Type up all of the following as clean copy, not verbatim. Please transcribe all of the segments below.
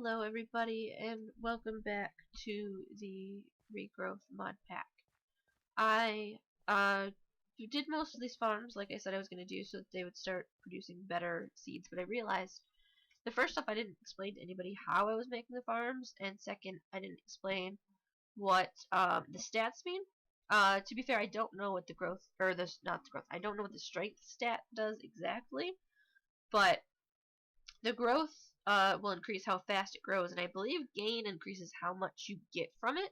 Hello everybody and welcome back to the Regrowth mod pack. I did most of these farms like I said I was going to do so that they would start producing better seeds, but I realized the first off I didn't explain to anybody how I was making the farms, and second I didn't explain what the stats mean. To be fair, I don't know what the growth, or not the growth, I don't know what the strength stat does exactly, but the growth will increase how fast it grows, and I believe gain increases how much you get from it.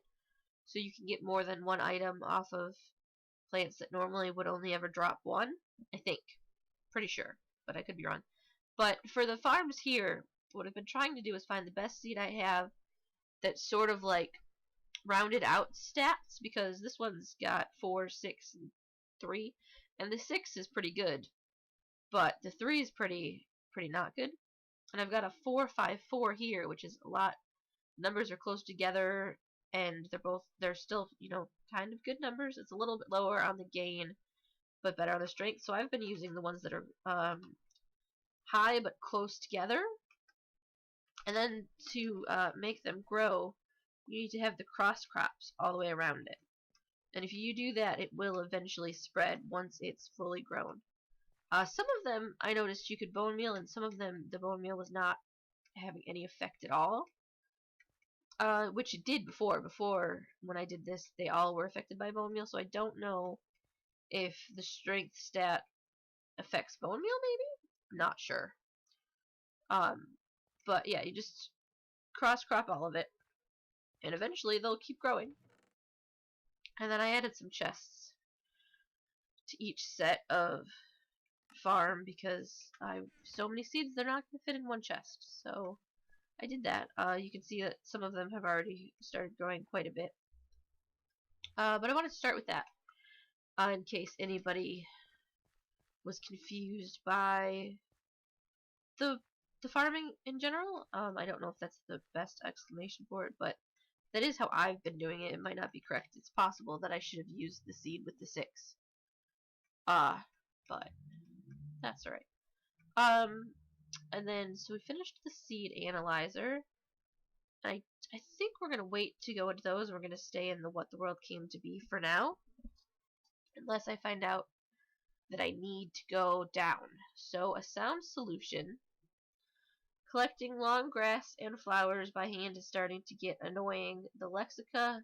So you can get more than one item off of plants that normally would only ever drop one, I think. Pretty sure, but I could be wrong. But for the farms here, what I've been trying to do is find the best seed I have that's sort of like rounded out stats, because this one's got 4, 6, and 3, and the 6 is pretty good, but the 3 is pretty not good. And I've got a 4-5-4 here, which is a lot. Numbers are close together, and they're still, kind of good numbers. It's a little bit lower on the gain, but better on the strength. So I've been using the ones that are high but close together. And then to make them grow, you need to have the cross crops all the way around it. And if you do that, it will eventually spread once it's fully grown. Some of them I noticed you could bone meal, and some of them the bone meal was not having any effect at all. Which it did before. Before, when I did this, they all were affected by bone meal, so I don't know if the strength stat affects bone meal, maybe? Not sure. But yeah, you just cross-crop all of it, and eventually they'll keep growing. And then I added some chests to each set of farm, because I have so many seeds, they're not going to fit in one chest, so I did that. You can see that some of them have already started growing quite a bit. But I want to start with that, in case anybody was confused by the farming in general. I don't know if that's the best explanation for it, but that is how I've been doing it. It might not be correct. It's possible that I should have used the seed with the 6. But that's alright. And then, so we finished the seed analyzer. I think we're going to wait to go into those. We're going to stay in the what the world came to be for now, unless I find out that I need to go down. So a sound solution. Collecting long grass and flowers by hand is starting to get annoying. The Lexica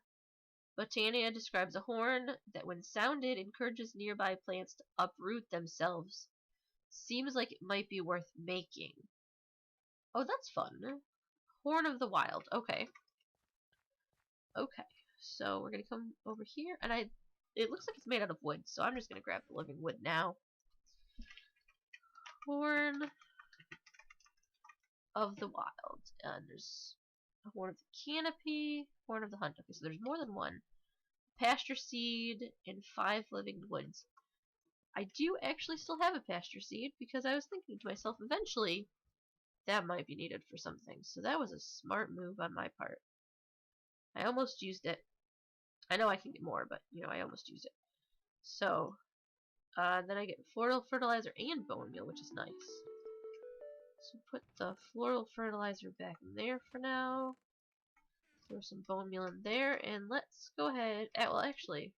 Botania describes a horn that, when sounded, encourages nearby plants to uproot themselves. Seems like it might be worth making. Oh, that's fun. Horn of the Wild. Okay. Okay. So we're gonna come over here, and it looks like it's made out of wood, so I'm just gonna grab the living wood now. Horn of the Wild. And there's a horn of the canopy, horn of the hunt. Okay, so there's more than one. Pasture seed and 5 living woods. I do actually still have a pasture seed, because I was thinking to myself, eventually that might be needed for something. So that was a smart move on my part. I almost used it. I know I can get more, but I almost used it. So then I get floral fertilizer and bone meal, which is nice. So put the floral fertilizer back in there for now. Throw some bone meal in there, and let's go ahead. Well, actually,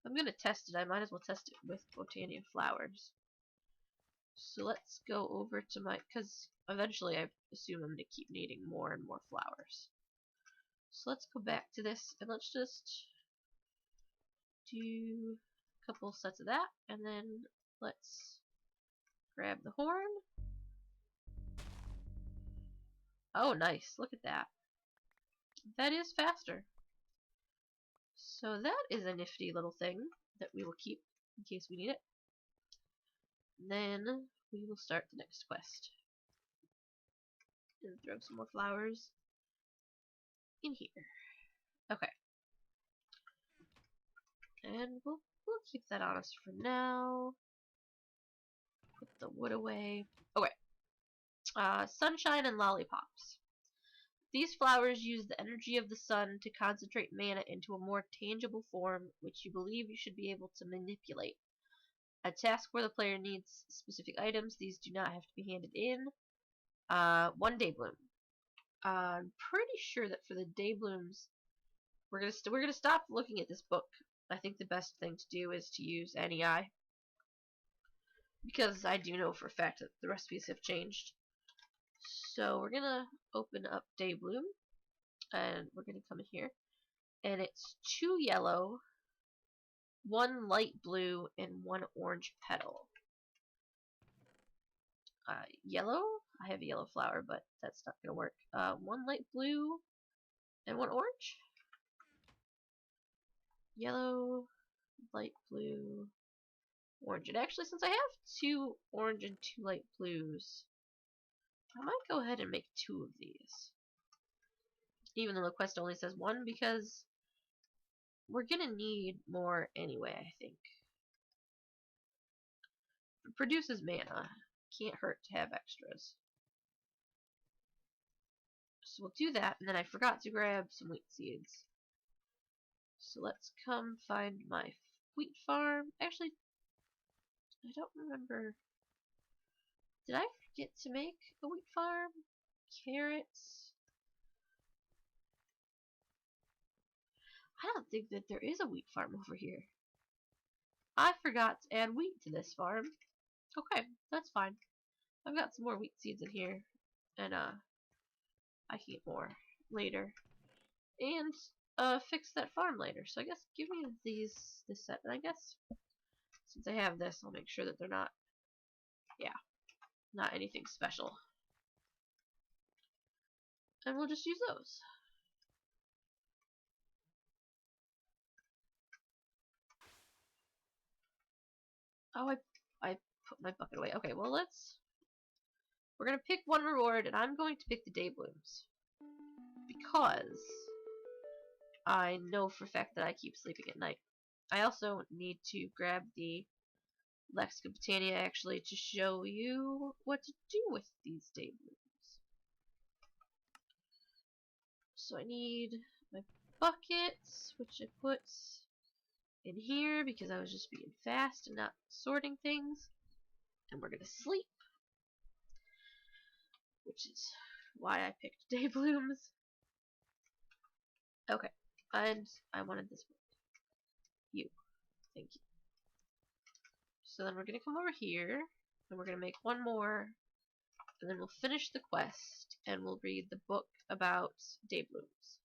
I'm going to test it. I might as well test it with Botania flowers. So let's go over to my, because eventually I assume I'm going to keep needing more and more flowers. So let's go back to this, and let's just do a couple sets of that, and then let's grab the horn. Oh, nice. Look at that. That is faster. So that is a nifty little thing that we will keep in case we need it. Then we will start the next quest. And throw some more flowers in here. Okay. And we'll keep that on us for now. Put the wood away. Okay. Sunshine and lollipops. These flowers use the energy of the sun to concentrate mana into a more tangible form, which you believe you should be able to manipulate. A task where the player needs specific items. These do not have to be handed in. 1 day bloom. I'm pretty sure that for the day blooms, we're gonna stop looking at this book. I think the best thing to do is to use NEI, because I do know for a fact that the recipes have changed. So we're gonna open up day bloom, and we're gonna come in here, and it's 2 yellow, 1 light blue, and 1 orange petal. Yellow? I have a yellow flower, but that's not gonna work. 1 light blue and 1 orange? Yellow, light blue, orange. And actually, since I have 2 orange and 2 light blues, I might go ahead and make 2 of these. Even though the quest only says 1, because we're gonna need more anyway, I think. It produces mana. Can't hurt to have extras. So we'll do that, and then I forgot to grab some wheat seeds. So let's come find my wheat farm. Actually, I don't remember. Did I forget to make a wheat farm? Carrots. I don't think that there is a wheat farm over here. I forgot to add wheat to this farm. Okay, that's fine. I've got some more wheat seeds in here, and I can get more later, and fix that farm later. So I guess give me this set, and I guess since I have this, I'll make sure that they're not, yeah, not anything special, and we'll just use those. Oh, I put my bucket away. Okay, well we're gonna pick 1 reward, and I'm going to pick the day blooms, because I know for a fact that I keep sleeping at night. I also need to grab the Lexica Botania actually to show you what to do with these day blooms. So I need my buckets, which I put in here because I was just being fast and not sorting things. And we're gonna sleep, which is why I picked day blooms. Okay, and I wanted this one. You. Thank you. So then we're gonna come over here, and we're gonna make 1 more, and then we'll finish the quest, and we'll read the book about day blooms.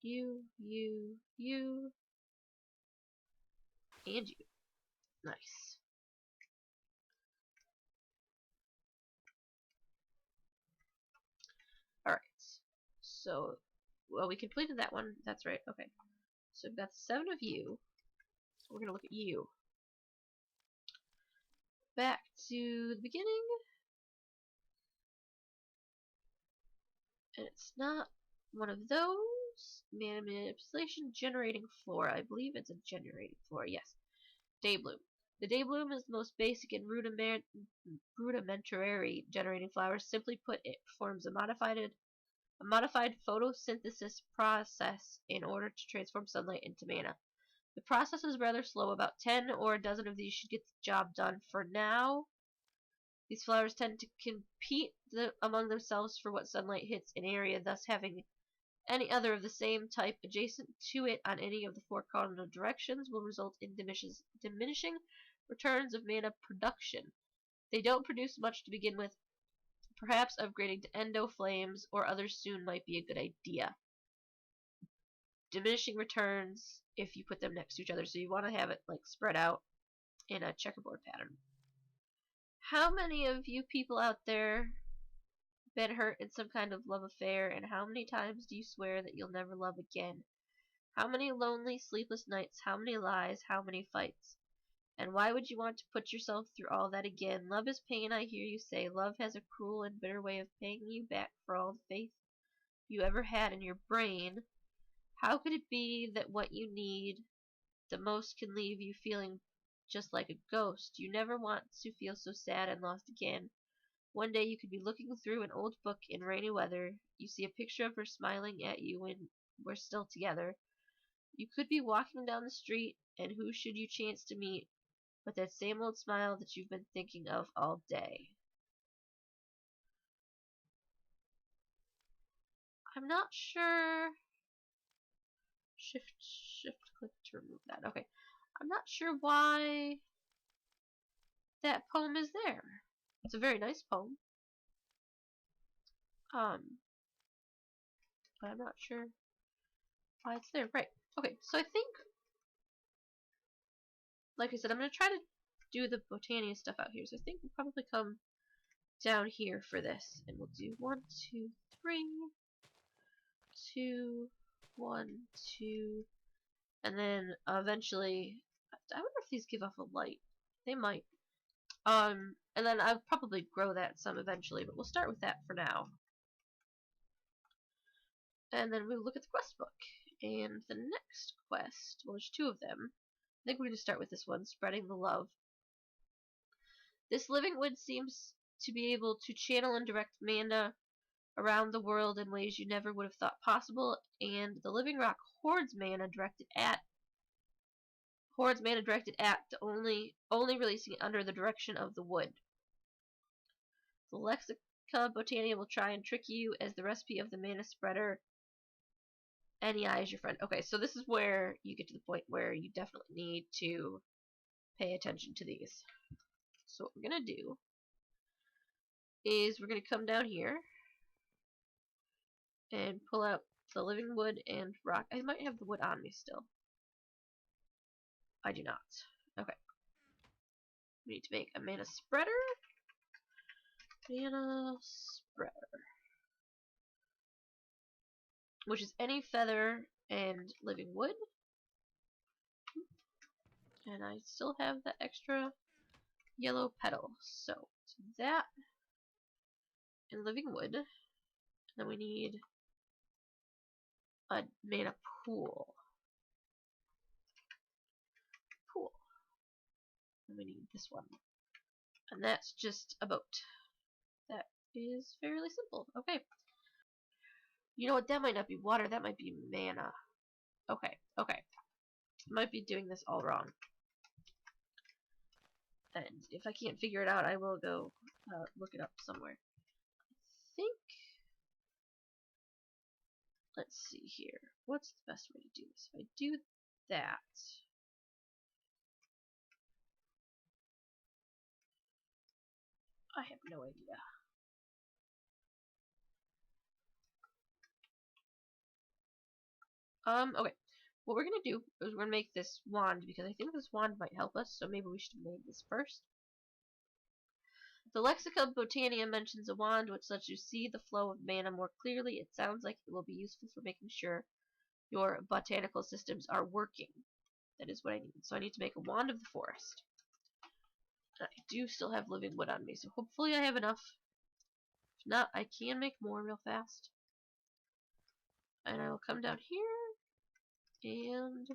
You, and you. Nice. Alright. So, well, we completed that one. That's right. Okay. So we've got 7 of you. So we're going to look at you. Back to the beginning. And it's not one of those. Mana manipulation generating flora. I believe it's a generating flora. Yes. Day bloom. The day bloom is the most basic and rudimentary generating flower. Simply put, it performs a modified photosynthesis process in order to transform sunlight into mana. The process is rather slow. About 10 or a dozen of these should get the job done for now. These flowers tend to compete among themselves for what sunlight hits an area, thus having any other of the same type adjacent to it on any of the 4 cardinal directions will result in diminishing returns of mana production. They don't produce much to begin with. Perhaps upgrading to endo flames or others soon might be a good idea. Diminishing returns if you put them next to each other, so you want to have it like spread out in a checkerboard pattern. How many of you people out there been hurt in some kind of love affair, and how many times do you swear that you'll never love again? How many lonely, sleepless nights, how many lies, how many fights? And why would you want to put yourself through all that again? Love is pain, I hear you say. Love has a cruel and bitter way of paying you back for all the faith you ever had in your brain. How could it be that what you need the most can leave you feeling just like a ghost? You never want to feel so sad and lost again. One day you could be looking through an old book in rainy weather. You see a picture of her smiling at you when we're still together. You could be walking down the street, and who should you chance to meet with that same old smile that you've been thinking of all day. I'm not sure. Shift click to remove that. Okay. I'm not sure why that poem is there. It's a very nice poem. But I'm not sure why it's there. Right. Okay, so I think, like I said, I'm going to try to do the Botania stuff out here. So I think we'll probably come down here for this. And we'll do 1, 2, 3, 2, 1, 2, and then eventually, I wonder if these give off a light. They might. And then I'll probably grow that some eventually, but we'll start with that for now. And then we'll look at the quest book. And the next quest, well, there's 2 of them. I think we're going to start with this one, Spreading the Love. This living wood seems to be able to channel and direct mana around the world in ways you never would have thought possible, and the living rock hoards mana directed at only releasing it under the direction of the wood. The Lexica Botania will try and trick you as the recipe of the mana spreader. Any eye is your friend. Okay, so this is where you get to the point where you definitely need to pay attention to these. So what we're going to do is we're going to come down here and pull out the living wood and rock. I might have the wood on me still. I do not. Okay. We need to make a mana spreader. Mana spreader. Which is any feather and living wood. And I still have the extra yellow petal. So that and living wood. And then we need a mana pool. And we need this one. And that's just a boat. That is fairly simple. Okay. You know what? That might not be water. That might be mana. Okay. Okay. Might be doing this all wrong. And if I can't figure it out, I will go look it up somewhere. I think... Let's see here. What's the best way to do this? If I do that... I have no idea. Okay. What we're gonna do is we're gonna make this wand, because I think this wand might help us, so maybe we should have made this first. The Lexica Botania mentions a wand which lets you see the flow of mana more clearly. It sounds like it will be useful for making sure your botanical systems are working. That is what I need. So I need to make a wand of the forest. I do still have living wood on me, so hopefully I have enough. If not, I can make more real fast. And I will come down here and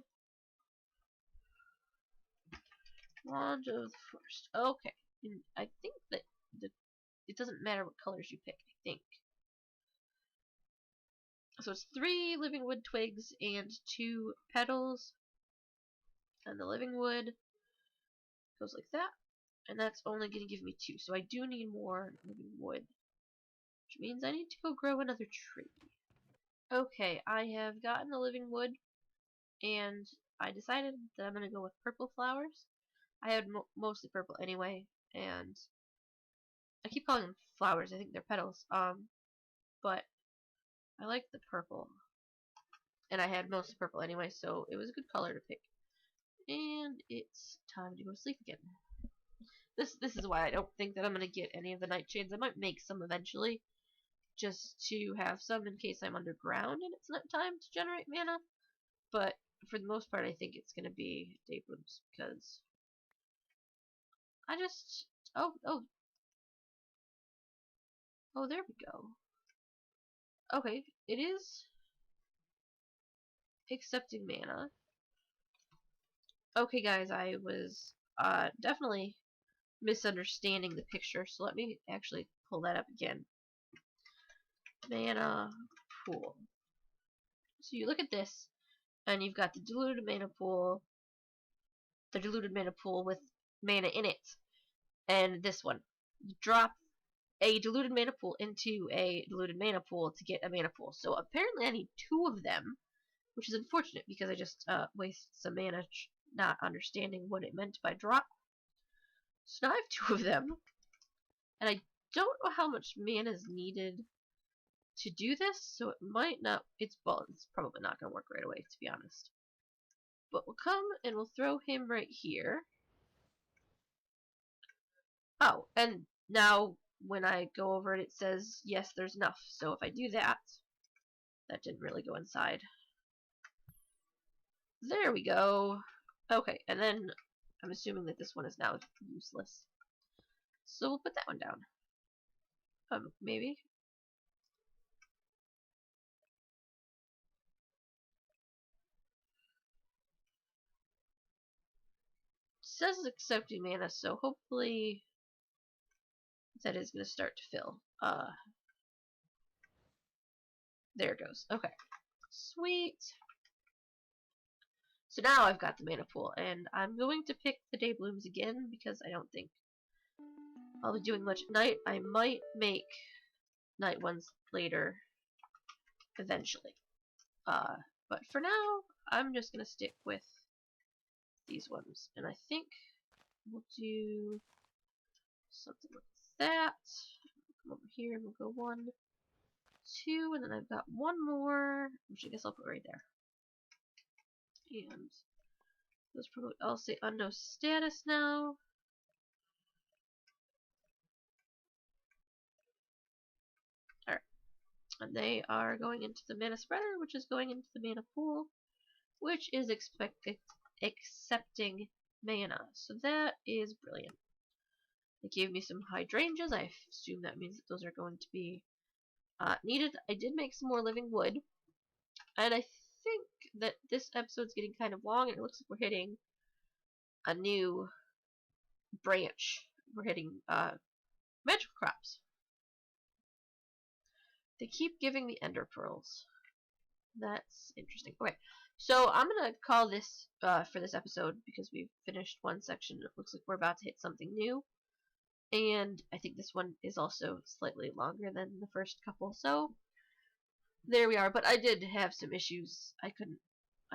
wand of the forest. Okay. And I think that it doesn't matter what colors you pick, I think. So it's 3 living wood twigs and 2 petals. And the living wood goes like that. And that's only going to give me 2. So I do need more living wood. Which means I need to go grow another tree. Okay, I have gotten the living wood. And I decided that I'm going to go with purple flowers. I had mostly purple anyway. And I keep calling them flowers. I think they're petals. But I like the purple. And I had mostly purple anyway, so it was a good color to pick. And it's time to go to sleep again. This is why I don't think that I'm going to get any of the nightshades. I might make some eventually, just to have some in case I'm underground and it's not time to generate mana. But for the most part, I think it's going to be day blooms, because I just... Oh, there we go. Okay, it is accepting mana. Okay, guys, I was definitely misunderstanding the picture, so let me actually pull that up again. Mana pool. So you look at this, and you've got the diluted mana pool with mana in it. And this one, you drop a diluted mana pool into a diluted mana pool to get a mana pool. So apparently I need 2 of them, which is unfortunate because I just wasted some mana not understanding what it meant by drop. So now I have 2 of them, and I don't know how much mana is needed to do this, so it might not, it's probably not going to work right away, to be honest. But we'll come and we'll throw him right here. Oh, and now when I go over it, it says, yes, there's enough. So if I do that, that didn't really go inside. There we go. Okay, and then I'm assuming that this one is now useless. So we'll put that one down. Maybe. It says it's accepting mana, so hopefully that is going to start to fill. There it goes. Okay. Sweet. So now I've got the mana pool, and I'm going to pick the day blooms again because I don't think I'll be doing much at night. I might make night ones later eventually. But for now, I'm just going to stick with these ones. And I think we'll do something like that. Come over here and we'll go 1, 2, and then I've got one more, which I guess I'll put right there. And those probably all say unknown status now. Alright. And they are going into the mana spreader, which is going into the mana pool, which is accepting mana. So that is brilliant. They gave me some hydrangeas. I assume that means that those are going to be needed. I did make some more living wood. And I think that this episode's getting kind of long, and it looks like we're hitting a new branch. We're hitting magical crops. They keep giving me ender pearls. That's interesting. Okay, so I'm going to call this for this episode because we've finished one section. It looks like we're about to hit something new. And I think this one is also slightly longer than the first couple. So there we are. But I did have some issues. I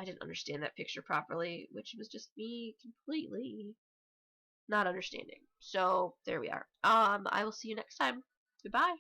didn't understand that picture properly, which was just me completely not understanding. So there we are. I will see you next time. Goodbye.